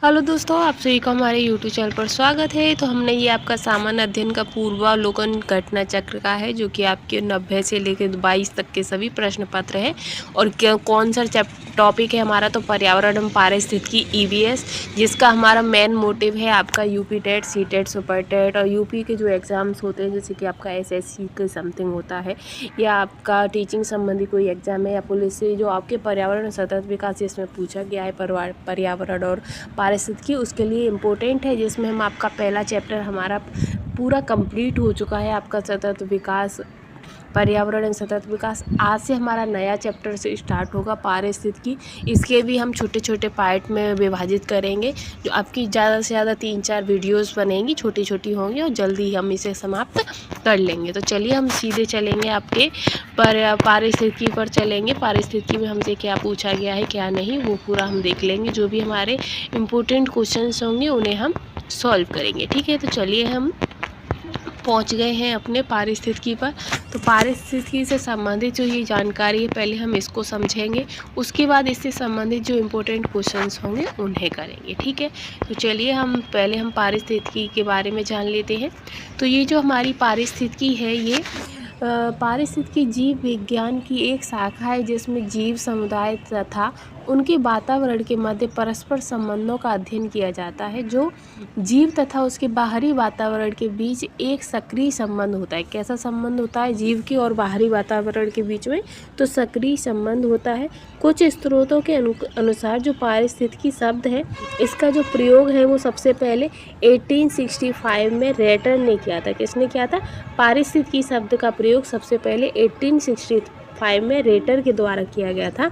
Hello दोस्तों, आप सभी का हमारे यूट्यूब चैनल पर स्वागत है। तो हमने ये आपका सामान्य अध्ययन का पूर्वावलोकन घटना चक्र का है, जो कि आपके 90 से लेकर 22 तक के सभी प्रश्न पत्र हैं। और कौन सा टॉपिक है हमारा, तो पर्यावरण एवं पारिस्थितिकी ईवीएस, जिसका हमारा मेन मोटिव है आपका UP TET, C TET, super TET और यूपी के जो एग्ज़ाम्स होते हैं, जैसे कि आपका एसएससी के समथिंग होता है, या आपका टीचिंग संबंधी कोई एग्ज़ाम है, या पुलिस से जो आपके पर्यावरण सतत विकास जिसमें पूछा गया है पर्यावरण और पारिस्थितिकी, उसके लिए इम्पोर्टेंट है, जिसमें हम आपका पहला चैप्टर हमारा पूरा कंप्लीट हो चुका है, आपका सतत विकास, पर्यावरण सतत विकास। आज से हमारा नया चैप्टर से स्टार्ट होगा पारिस्थितिकी। इसके भी हम छोटे छोटे पार्ट में विभाजित करेंगे, जो आपकी ज़्यादा से ज़्यादा 3-4 वीडियोस बनेंगी, छोटी छोटी होंगी और जल्दी हम इसे समाप्त कर लेंगे। तो चलिए हम सीधे चलेंगे आपके पारिस्थितिकी पर चलेंगे। पारिस्थितिकी में हमसे क्या पूछा गया है क्या नहीं, वो पूरा हम देख लेंगे। जो भी हमारे इम्पोर्टेंट क्वेश्चंस होंगे उन्हें हम सॉल्व करेंगे। ठीक है, तो चलिए हम पहुंच गए हैं अपने पारिस्थितिकी पर। तो पारिस्थितिकी से संबंधित जो ये जानकारी है, पहले हम इसको समझेंगे, उसके बाद इससे संबंधित जो इम्पोर्टेंट क्वेश्चंस होंगे उन्हें करेंगे। ठीक है, तो चलिए हम पारिस्थितिकी के बारे में जान लेते हैं। तो ये जो हमारी पारिस्थितिकी है, ये पारिस्थितिकी जीव विज्ञान की एक शाखा है, जिसमें जीव समुदाय तथा उनके वातावरण के मध्य परस्पर संबंधों का अध्ययन किया जाता है। जो जीव तथा उसके बाहरी वातावरण के बीच एक सक्रिय संबंध होता है। कैसा संबंध होता है जीव के और बाहरी वातावरण के बीच में? तो सक्रिय संबंध होता है। कुछ स्रोतों के अनुसार जो पारिस्थितिकी शब्द है, इसका जो प्रयोग है वो सबसे पहले 1865 में रेटर ने किया था। किसने किया था? पारिस्थितिकी शब्द का प्रयोग सबसे पहले 1865 में रेटर के द्वारा किया गया था।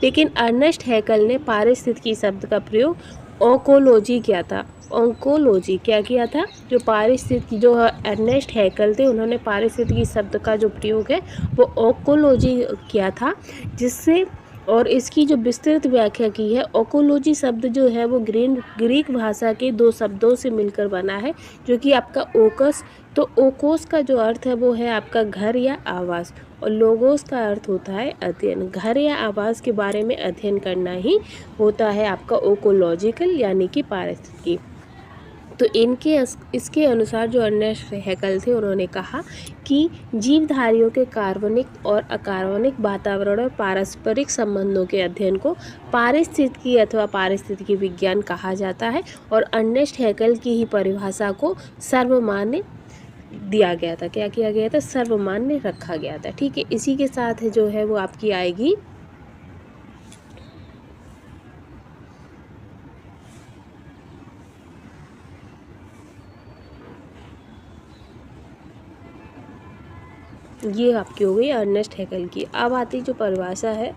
लेकिन अर्नेस्ट हैकल ने पारिस्थितिकी शब्द का प्रयोग ओकोलॉजी किया था। ओंकोलॉजी क्या किया था? जो पारिस्थितिकी, जो अर्नेस्ट हैकल थे, उन्होंने पारिस्थितिकी शब्द का जो प्रयोग है वो ओकोलॉजी किया था, जिससे और इसकी जो विस्तृत व्याख्या की है। ओकोलॉजी शब्द जो है वो ग्रीक भाषा के 2 शब्दों से मिलकर बना है, जो कि आपका ओकस, तो ओकोस का जो अर्थ है वो है आपका घर या आवास, और लोगोस का अर्थ होता है अध्ययन। घर या आवास के बारे में अध्ययन करना ही होता है आपका ओकोलॉजिकल, यानी कि पारिस्थितिकी। तो इसके अनुसार जो अर्नेस्ट हैकल थे, उन्होंने कहा कि जीवधारियों के कार्बनिक और अकार्बनिक वातावरण और पारस्परिक संबंधों के अध्ययन को पारिस्थितिकी अथवा पारिस्थितिकी विज्ञान कहा जाता है। और अर्नेस्ट हैकल की ही परिभाषा को सर्वमान्य दिया गया था। क्या किया गया था? सर्वमान्य रखा गया था। ठीक है, इसी के साथ जो है वो आपकी आएगी ये आपकी हो गई अर्नेस्ट हैकल की। अब आती जो परिभाषा है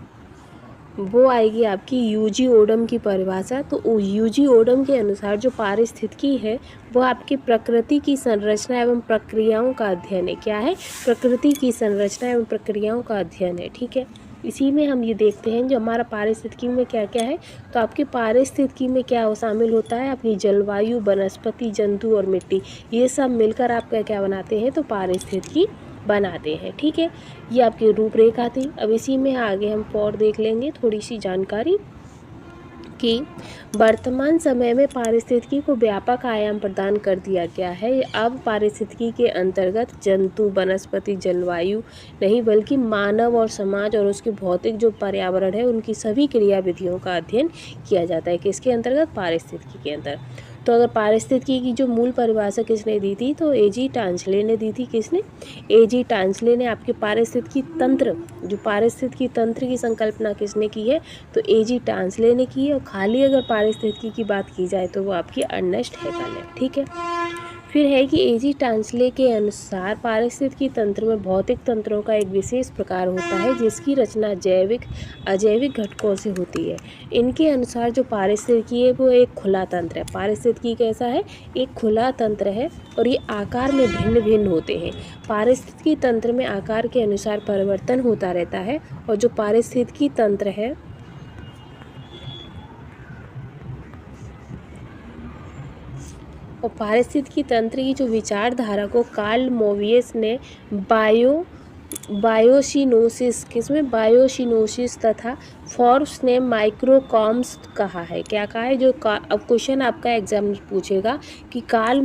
वो आएगी आपकी यूजी ओडम की परिभाषा। तो यूजी ओडम के अनुसार जो पारिस्थितिकी है वो आपकी प्रकृति की संरचना एवं प्रक्रियाओं का अध्ययन है। क्या है? प्रकृति की संरचना एवं प्रक्रियाओं का अध्ययन है। ठीक है, इसी में हम ये देखते हैं जो हमारा पारिस्थितिकी में क्या क्या है। तो आपकी पारिस्थितिकी में क्या शामिल होता है? अपनी जलवायु, वनस्पति, जंतु और मिट्टी, ये सब मिलकर आपका क्या बनाते हैं? तो पारिस्थितिकी बनाते हैं। ठीक है, ये आपकी रूपरेखा थी। अब इसी में आगे हम और देख लेंगे थोड़ी सी जानकारी कि वर्तमान समय में पारिस्थितिकी को व्यापक आयाम प्रदान कर दिया गया है। अब पारिस्थितिकी के अंतर्गत जंतु, वनस्पति, जलवायु नहीं, बल्कि मानव और समाज और उसके भौतिक जो पर्यावरण है, उनकी सभी क्रियाविधियों का अध्ययन किया जाता है। किसके अंतर्गत? पारिस्थितिकी के अंतर्गत। तो अगर पारिस्थितिकी की जो मूल परिभाषा किसने दी थी? तो एजी टांसले ने दी थी। किसने? एजी टांसले ने। आपके पारिस्थितिकी तंत्र, जो पारिस्थितिकी तंत्र की संकल्पना किसने की है? तो एजी टांसले ने की है। और खाली अगर पारिस्थितिकी की बात की जाए तो वो आपकी अर्नेस्ट हैकल है। ठीक है, फिर है कि एजी टांसले के अनुसार पारिस्थितिकी तंत्र में भौतिक तंत्रों का एक विशेष प्रकार होता है, जिसकी रचना जैविक, अजैविक घटकों से होती है। इनके अनुसार जो पारिस्थितिकी है वो एक खुला तंत्र है। पारिस्थितिकी कैसा है? एक खुला तंत्र है, और ये आकार में भिन्न भिन्न होते हैं। पारिस्थितिकी तंत्र में आकार के अनुसार परिवर्तन होता रहता है, और जो पारिस्थितिकी तंत्र है और पारिस्थितिकी तंत्र की जो विचारधारा को कार्ल मोवियस ने बायोसिनोसिस, किसमें? बायोसिनोसिस तथा फोर्ब्स ने माइक्रोकॉम्स कहा है, क्या कहा है? अब क्वेश्चन आपका एग्जाम में पूछेगा कि कार्ल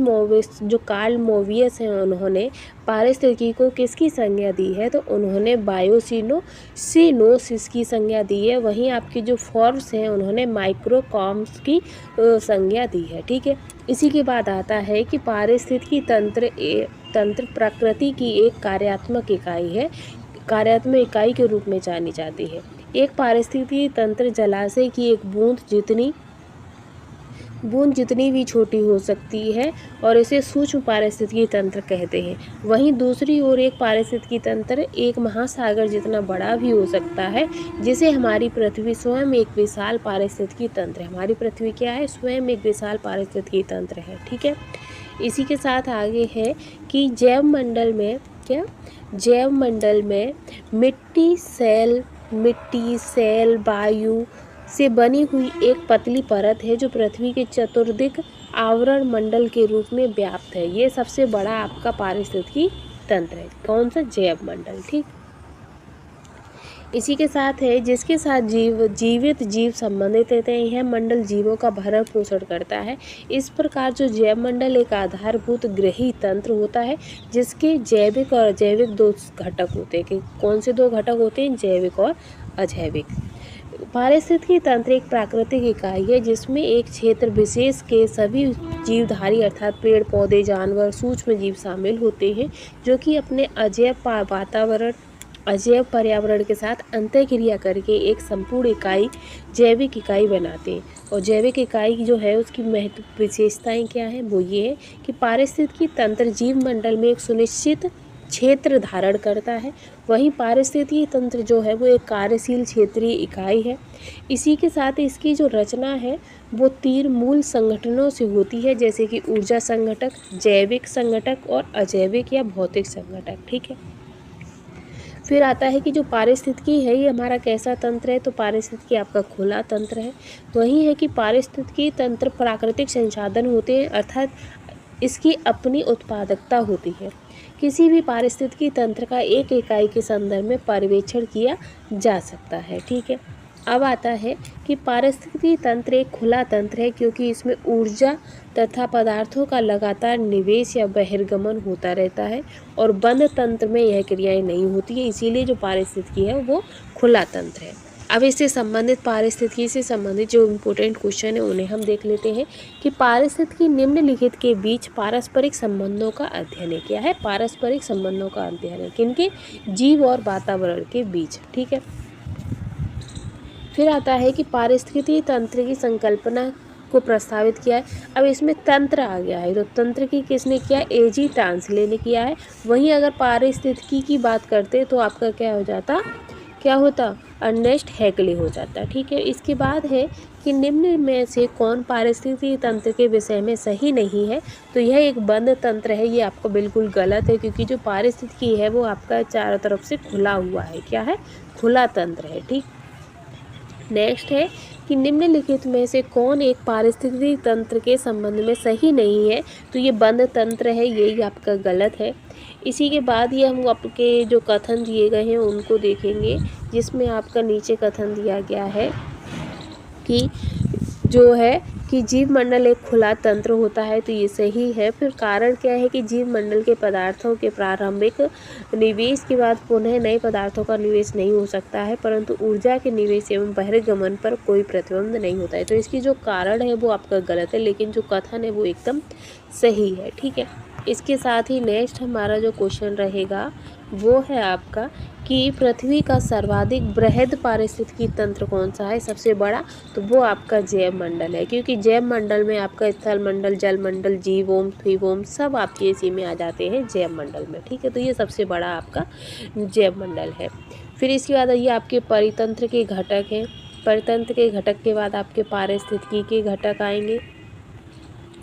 मोवियस हैं, उन्होंने पारिस्थितिकी को किसकी संज्ञा दी है? तो उन्होंने बायोसिनोसिस की संज्ञा दी है। वहीं आपकी जो फोर्ब्स हैं, उन्होंने माइक्रोकॉम्स की संज्ञा दी है। ठीक है, इसी के बाद आता है कि पारिस्थितिकी तंत्र प्रकृति की एक कार्यात्मक इकाई है, कार्यात्मक इकाई के रूप में जानी जाती है। एक पारिस्थितिकी तंत्र जलाशय की एक बूंद जितनी भी छोटी हो सकती है और इसे सूक्ष्म पारिस्थितिकी तंत्र कहते हैं। वहीं दूसरी ओर एक पारिस्थितिकी तंत्र एक महासागर जितना बड़ा भी हो सकता है, जिसे हमारी पृथ्वी स्वयं एक विशाल पारिस्थितिकी तंत्र है। हमारी पृथ्वी क्या है? स्वयं एक विशाल पारिस्थितिकी तंत्र है। ठीक है, इसी के साथ आगे है कि जैव मंडल में मिट्टी, सेल, वायु से बनी हुई एक पतली परत है जो पृथ्वी के चतुर्दिक आवरण मंडल के रूप में व्याप्त है। ये सबसे बड़ा आपका पारिस्थितिकी तंत्र है। कौन सा? जैव मंडल। ठीक, इसी के साथ है जिसके साथ जीवित जीव संबंधित रहते हैं। यह मंडल जीवों का भरण पोषण करता है। इस प्रकार जो जैव मंडल एक आधारभूत ग्रही तंत्र होता है, जिसके जैविक और अजैविक दो घटक होते हैं। कि कौन से दो घटक होते हैं? जैविक और अजैविक। पारिस्थितिकी तंत्र एक प्राकृतिक इकाई है जिसमें एक क्षेत्र विशेष के सभी जीवधारी अर्थात पेड़ पौधे, जानवर, सूक्ष्म जीव शामिल होते हैं, जो कि अपने अजैव पर्यावरण के साथ अंतःक्रिया करके एक संपूर्ण जैविक इकाई बनाते हैं। और जैविक इकाई जो है उसकी महत्व विशेषताएं क्या हैं? वो ये है कि पारिस्थितिकी तंत्र जीव मंडल में एक सुनिश्चित क्षेत्र धारण करता है। वहीं पारिस्थितिकी तंत्र जो है वो एक कार्यशील क्षेत्रीय इकाई है। इसी के साथ इसकी जो रचना है वो 3 मूल संगठनों से होती है, जैसे कि ऊर्जा संगठक, जैविक संगठक और अजैविक या भौतिक संगठक। ठीक है, फिर आता है कि जो पारिस्थितिकी है ये हमारा कैसा तंत्र है? तो पारिस्थितिकी आपका खुला तंत्र है। वही है कि पारिस्थितिकी तंत्र प्राकृतिक संसाधन होते हैं, अर्थात इसकी अपनी उत्पादकता होती है। किसी भी पारिस्थितिकी तंत्र का एक इकाई के संदर्भ में पर्यवेक्षण किया जा सकता है। ठीक है, अब आता है कि पारिस्थितिकी तंत्र एक खुला तंत्र है क्योंकि इसमें ऊर्जा तथा पदार्थों का लगातार निवेश या बहिर्गमन होता रहता है और बंद तंत्र में यह क्रियाएं नहीं होती है। इसीलिए जो पारिस्थितिकी है वो खुला तंत्र है। अब इससे संबंधित पारिस्थितिकी से संबंधित जो इम्पोर्टेंट क्वेश्चन है उन्हें हम देख लेते हैं कि पारिस्थितिकी निम्नलिखित के बीच पारस्परिक संबंधों का अध्ययन है। क्या है? पारस्परिक संबंधों का अध्ययन है। किनके? जीव और वातावरण के बीच। ठीक है, फिर आता है कि पारिस्थितिकी तंत्र की संकल्पना को प्रस्तावित किया है। अब इसमें तंत्र आ गया है, तो तंत्र की किसने किया? एजी टांसले ने किया है। वहीं अगर पारिस्थितिकी की बात करते तो आपका क्या होता? अर्नेस्ट हैक्ले हो जाता। ठीक है, इसके बाद है कि निम्न में से कौन पारिस्थितिकी तंत्र के विषय में सही नहीं है? तो यह एक बंद तंत्र है। ये आपको बिल्कुल गलत है, क्योंकि जो पारिस्थितिकी है वो आपका चारों तरफ से खुला हुआ है। क्या है? खुला तंत्र है। ठीक, नेक्स्ट है कि निम्नलिखित में से कौन एक पारिस्थितिकी तंत्र के संबंध में सही नहीं है? तो ये बंद तंत्र है, यही आपका गलत है। इसी के बाद ये हम आपके जो कथन दिए गए हैं उनको देखेंगे, जिसमें आपका नीचे कथन दिया गया है कि जो है कि जीव मंडल एक खुला तंत्र होता है, तो ये सही है। फिर कारण क्या है कि जीव मंडल के पदार्थों के प्रारंभिक निवेश के बाद पुनः नए पदार्थों का निवेश नहीं हो सकता है, परंतु ऊर्जा के निवेश एवं बहिर्गमन पर कोई प्रतिबंध नहीं होता है। तो इसकी जो कारण है वो आपका गलत है, लेकिन जो कथन है वो एकदम सही है। ठीक है, इसके साथ ही नेक्स्ट हमारा जो क्वेश्चन रहेगा वो है आपका कि पृथ्वी का सर्वाधिक बृहद पारिस्थितिकी तंत्र कौन सा है? सबसे बड़ा? तो वो आपका जैव मंडल है, क्योंकि जैव मंडल में आपका स्थल मंडल, जल मंडल, जीवोम, द्विवोम सब आपके इसी में आ जाते हैं जैव मंडल में। ठीक है, तो ये सबसे बड़ा आपका जैव मंडल है। फिर इसके बाद ये आपके परितंत्र के घटक हैं। परितंत्र के घटक के बाद आपके पारिस्थितिकी के घटक आएंगे।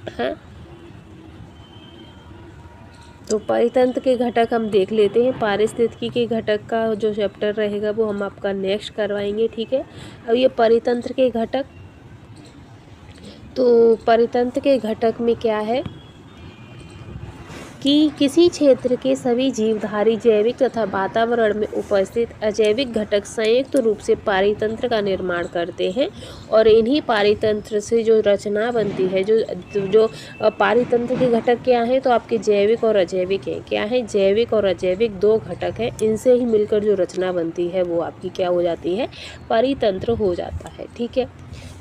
हाँ, तो परितंत्र के घटक हम देख लेते हैं। पारिस्थितिकी के घटक का जो चैप्टर रहेगा वो हम आपका नेक्स्ट करवाएंगे। ठीक है, अब ये परितंत्र के घटक, तो परितंत्र के घटक में क्या है कि किसी क्षेत्र के सभी जीवधारी जैविक तथा वातावरण में उपस्थित अजैविक घटक संयुक्त रूप से पारितंत्र का निर्माण करते हैं और इन्हीं पारितंत्र से जो रचना बनती है, जो पारितंत्र के घटक क्या हैं, तो आपके जैविक और अजैविक हैं। क्या है? जैविक और अजैविक दो घटक हैं, इनसे ही मिलकर जो रचना बनती है वो आपकी क्या हो जाती है? पारितंत्र हो जाता है। ठीक है।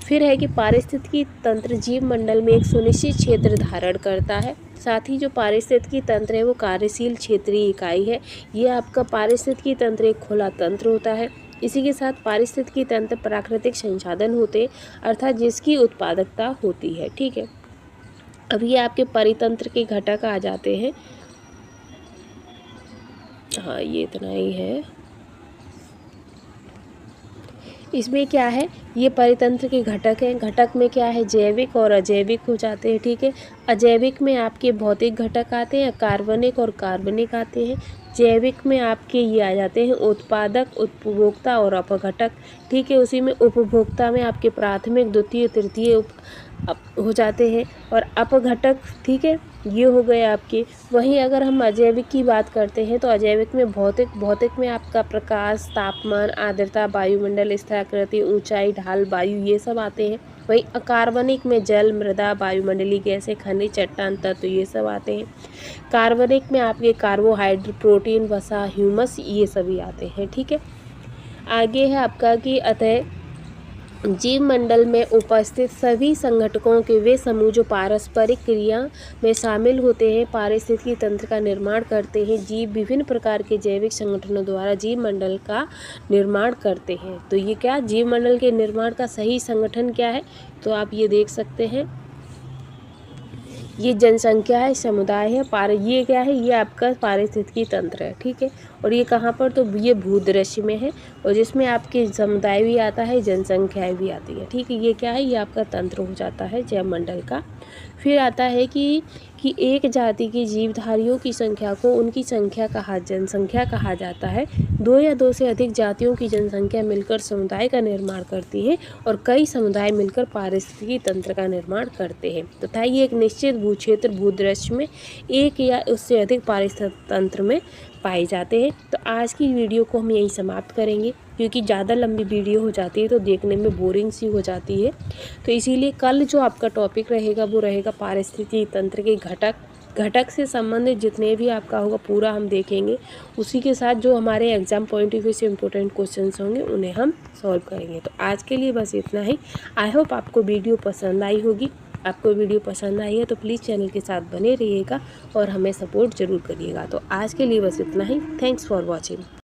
फिर है कि पारिस्थितिकी तंत्र जीव मंडल में एक सुनिश्चित क्षेत्र धारण करता है। साथ ही जो पारिस्थितिकी तंत्र है वो कार्यशील क्षेत्रीय इकाई है। ये आपका पारिस्थितिकी तंत्र एक खुला तंत्र होता है। इसी के साथ पारिस्थितिकी तंत्र प्राकृतिक संसाधन होते, अर्थात जिसकी उत्पादकता होती है। ठीक है। अब ये आपके परितंत्र के घटक आ जाते हैं। हाँ, ये इतना ही है। इसमें क्या है? ये परितंत्र के घटक हैं। घटक में क्या है? जैविक और अजैविक हो जाते हैं। ठीक है। अजैविक में आपके भौतिक घटक आते हैं, कार्बनिक और कार्बनिक आते हैं। जैविक में आपके ये आ जाते हैं उत्पादक, उपभोक्ता और अपघटक। ठीक है। उसी में उपभोक्ता में आपके प्राथमिक, द्वितीय, तृतीय हो जाते हैं और अपघटक। ठीक है। ये हो गए आपके। वहीं अगर हम अजैविक की बात करते हैं तो अजैविक में भौतिक में आपका प्रकाश, तापमान, आर्द्रता, वायुमंडल, स्थलाकृति, ऊंचाई, ढाल, वायु, ये सब आते हैं। वहीं अकार्बनिक में जल, मृदा, वायुमंडलीय गैसें, खनिज, चट्टान, तत्व, ये सब आते हैं। कार्बनिक में आपके कार्बोहाइड्रेट, प्रोटीन, वसा, ह्यूमस, ये सभी आते हैं। ठीक है। आगे है आपका कि अतः जीव मंडल में उपस्थित सभी संगठकों के वे समूह जो पारस्परिक क्रिया में शामिल होते हैं, पारिस्थितिकी तंत्र का निर्माण करते हैं। जीव विभिन्न प्रकार के जैविक संगठनों द्वारा जीव मंडल का निर्माण करते हैं। तो ये क्या? जीव मंडल के निर्माण का सही संगठन क्या है? तो आप ये देख सकते हैं, ये जनसंख्या है, समुदाय है, ये क्या है? ये आपका पारिस्थितिकी तंत्र है। ठीक है। और ये कहाँ पर? तो ये भूदृश्य में है और जिसमें आपके समुदाय भी आता है, जनसंख्याएं भी आती है। ठीक है। ये क्या है? ये आपका तंत्र हो जाता है जैव मंडल का। फिर आता है कि एक जाति की जीवधारियों की संख्या को उनकी जनसंख्या कहा जाता है। दो या दो से अधिक जातियों की जनसंख्या मिलकर समुदाय का निर्माण करती है और कई समुदाय मिलकर पारिस्थितिकी तंत्र का निर्माण करते हैं तथा ये एक निश्चित भूक्षेत्र, भूदृश्य में एक या उससे अधिक पारिस्थितिक तंत्र में पाए जाते हैं। तो आज की वीडियो को हम यहीं समाप्त करेंगे क्योंकि ज़्यादा लंबी वीडियो हो जाती है तो देखने में बोरिंग सी हो जाती है। तो इसीलिए कल जो आपका टॉपिक रहेगा वो रहेगा पारिस्थितिकी तंत्र के घटक से संबंधित जितने भी आपका होगा पूरा हम देखेंगे। उसी के साथ जो हमारे एग्जाम पॉइंट ऑफ व्यू से इम्पोर्टेंट क्वेश्चंस होंगे उन्हें हम सॉल्व करेंगे। तो आज के लिए बस इतना ही। आई होप आपको वीडियो पसंद आई होगी। आपको वीडियो पसंद आई है तो प्लीज़ चैनल के साथ बने रहिएगा और हमें सपोर्ट ज़रूर करिएगा। तो आज के लिए बस इतना ही। Thanks for watching.